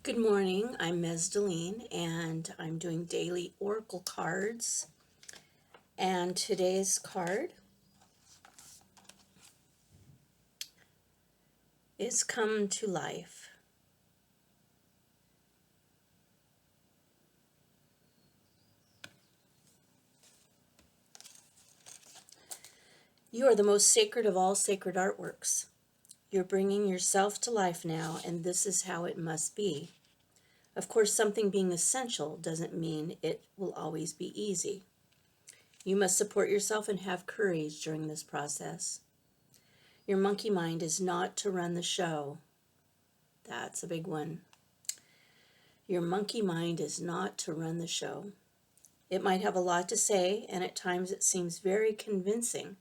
Good morning, I'm Mesdeline and I'm doing daily oracle cards. And today's card is Come to Life. You are the most sacred of all sacred artworks. You're bringing yourself to life now, and this is how it must be. Of course, something being essential doesn't mean it will always be easy. You must support yourself and have courage during this process. Your monkey mind is not to run the show. That's a big one. Your monkey mind is not to run the show. It might have a lot to say, and at times it seems very convincing,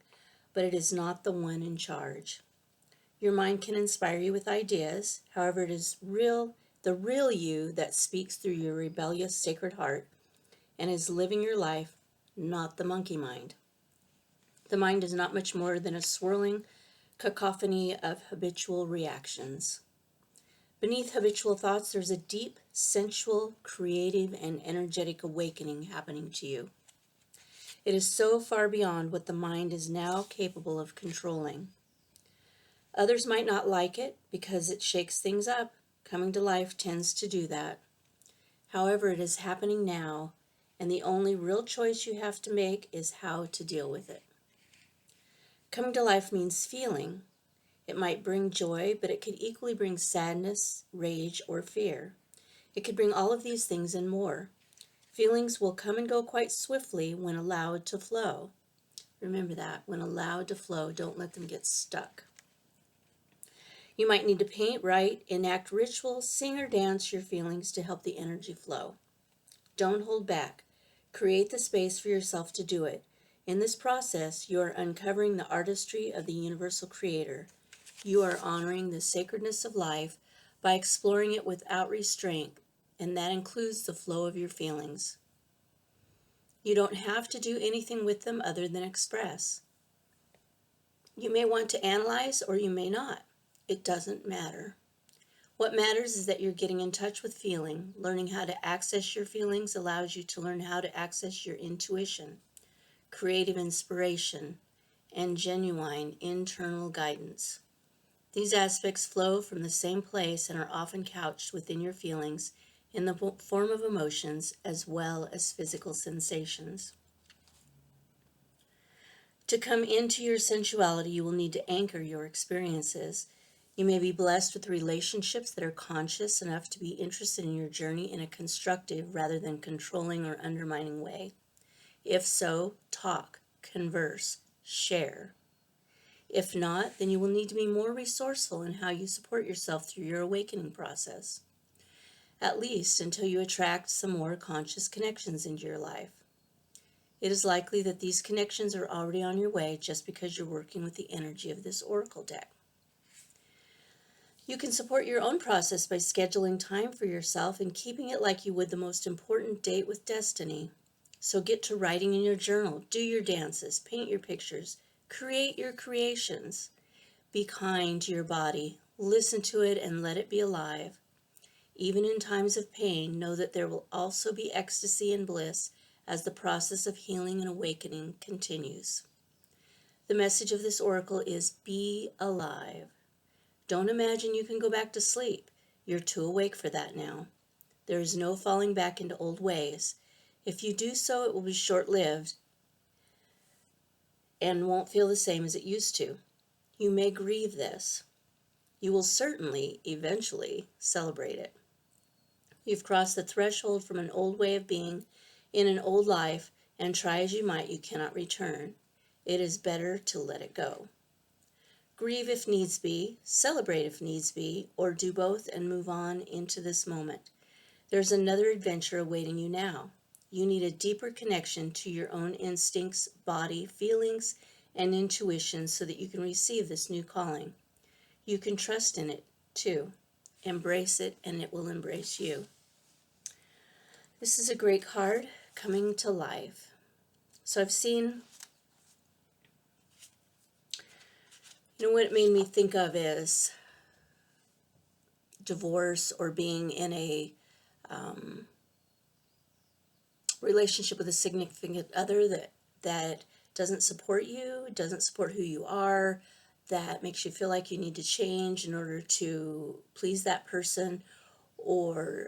but it is not the one in charge. Your mind can inspire you with ideas, however, it is the real you that speaks through your rebellious sacred heart and is living your life, not the monkey mind. The mind is not much more than a swirling cacophony of habitual reactions. Beneath habitual thoughts, there's a deep, sensual, creative, and energetic awakening happening to you. It is so far beyond what the mind is now capable of controlling. Others might not like it because it shakes things up. Coming to life tends to do that. However, it is happening now, and the only real choice you have to make is how to deal with it. Coming to life means feeling. It might bring joy, but it could equally bring sadness, rage, or fear. It could bring all of these things and more. Feelings will come and go quite swiftly when allowed to flow. Remember that, when allowed to flow, don't let them get stuck. You might need to paint, write, enact rituals, sing or dance your feelings to help the energy flow. Don't hold back. Create the space for yourself to do it. In this process, you are uncovering the artistry of the universal creator. You are honoring the sacredness of life by exploring it without restraint, and that includes the flow of your feelings. You don't have to do anything with them other than express. You may want to analyze or you may not. It doesn't matter. What matters is that you're getting in touch with feeling. Learning how to access your feelings allows you to learn how to access your intuition, creative inspiration, and genuine internal guidance. These aspects flow from the same place and are often couched within your feelings in the form of emotions as well as physical sensations. To come into your sensuality, you will need to anchor your experiences. You may be blessed with relationships that are conscious enough to be interested in your journey in a constructive rather than controlling or undermining way. If so, talk, converse, share. If not, then you will need to be more resourceful in how you support yourself through your awakening process, at least until you attract some more conscious connections into your life. It is likely that these connections are already on your way just because you're working with the energy of this oracle deck. You can support your own process by scheduling time for yourself and keeping it like you would the most important date with destiny. So get to writing in your journal, do your dances, paint your pictures, create your creations. Be kind to your body, listen to it and let it be alive. Even in times of pain, know that there will also be ecstasy and bliss as the process of healing and awakening continues. The message of this oracle is be alive. Don't imagine you can go back to sleep. You're too awake for that now. There is no falling back into old ways. If you do so, it will be short-lived and won't feel the same as it used to. You may grieve this. You will certainly, eventually, celebrate it. You've crossed the threshold from an old way of being in an old life, and try as you might, you cannot return. It is better to let it go. Grieve if needs be, celebrate if needs be, or do both and move on into this moment. There's another adventure awaiting you now. You need a deeper connection to your own instincts, body, feelings, and intuition so that you can receive this new calling. You can trust in it, too. Embrace it, and it will embrace you. This is a great card, Coming to Life. So I've seen, what it made me think of is divorce or being in a relationship with a significant other that doesn't support you, doesn't support who you are, that makes you feel like you need to change in order to please that person, or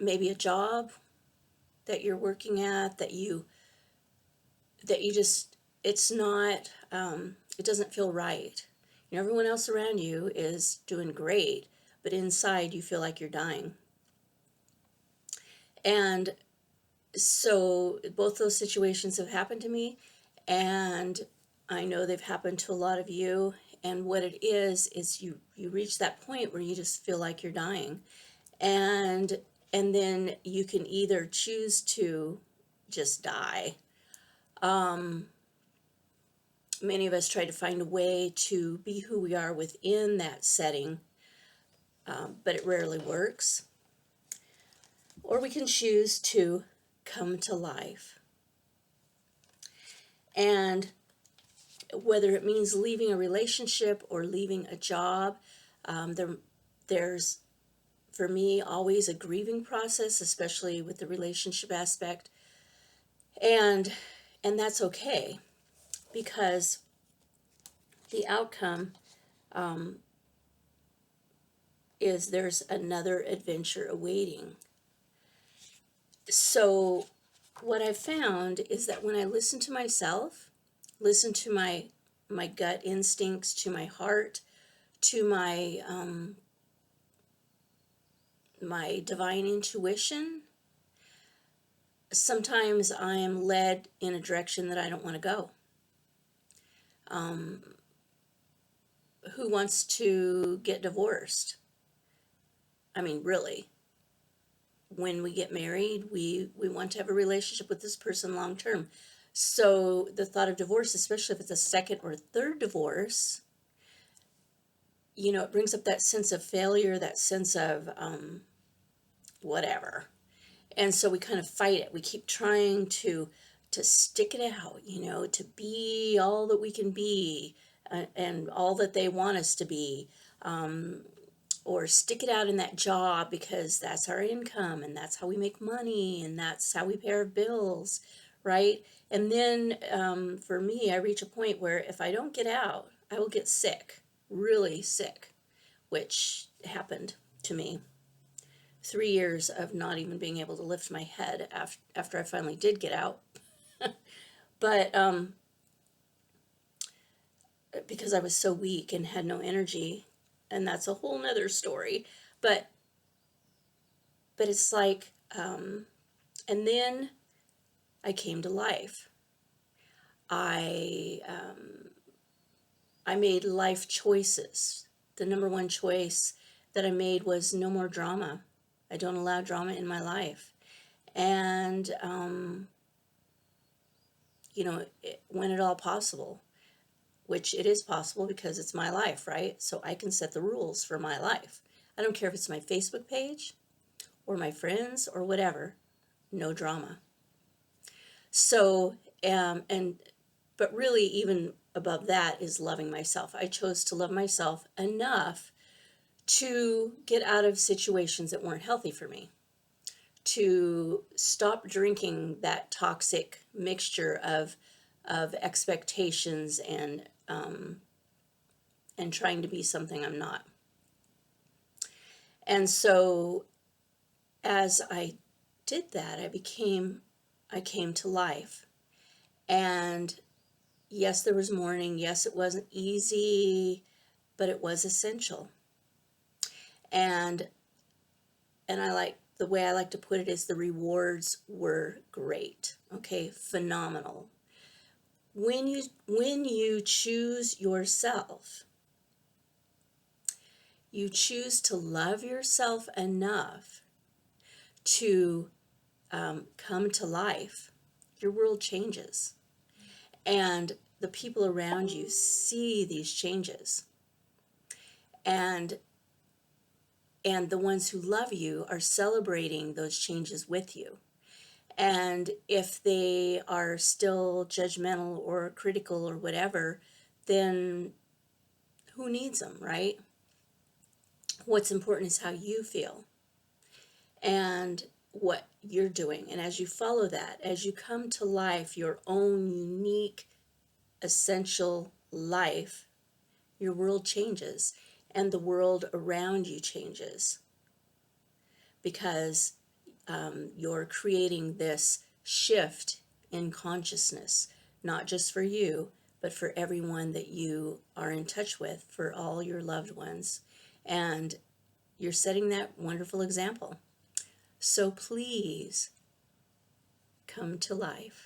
maybe a job that you're working at that you just, it's not, it doesn't feel right. You know, everyone else around you is doing great, but inside you feel like you're dying. And so both those situations have happened to me, and I know they've happened to a lot of you. And what it is you reach that point where you just feel like you're dying, and then you can either choose to just die. Many of us try to find a way to be who we are within that setting, but it rarely works. Or we can choose to come to life. And whether it means leaving a relationship or leaving a job, there's, for me, always a grieving process, especially with the relationship aspect. And that's okay, because the outcome is there's another adventure awaiting. So what I've found is that when I listen to myself, listen to my gut instincts, to my heart, to my my divine intuition, sometimes I'm led in a direction that I don't want to go. Who wants to get divorced? I mean, really. When we get married, we want to have a relationship with this person long term. So the thought of divorce, especially if it's a second or third divorce, you know, it brings up that sense of failure, that sense of whatever. And so we kind of fight it. We keep trying to stick it out, you know, to be all that we can be, and all that they want us to be, or stick it out in that job because that's our income and that's how we make money and that's how we pay our bills, right? And then for me, I reach a point where if I don't get out, I will get sick, really sick, which happened to me. 3 years of not even being able to lift my head after I finally did get out. But because I was so weak and had no energy, and that's a whole nother story. But it's like, and then I came to life. I made life choices. The number one choice that I made was no more drama. I don't allow drama in my life. And, you know, when at all possible, which it is possible because it's my life, right? So I can set the rules for my life. I don't care if it's my Facebook page or my friends or whatever, no drama. So, but really even above that is loving myself. I chose to love myself enough to get out of situations that weren't healthy for me, to stop drinking that toxic mixture of expectations and trying to be something I'm not. And so as I did that, I came to life. And yes, there was mourning. Yes, it wasn't easy, but it was essential. And I like, the way I like to put it is the rewards were great. Okay, phenomenal. When you choose yourself, you choose to love yourself enough to come to life, your world changes. And the people around you see these changes. And the ones who love you are celebrating those changes with you. And if they are still judgmental or critical or whatever, then who needs them, right? What's important is how you feel and what you're doing. And as you follow that, as you come to life, your own unique, essential life, your world changes and the world around you changes because you're creating this shift in consciousness, not just for you, but for everyone that you are in touch with, for all your loved ones. And you're setting that wonderful example. So please come to life.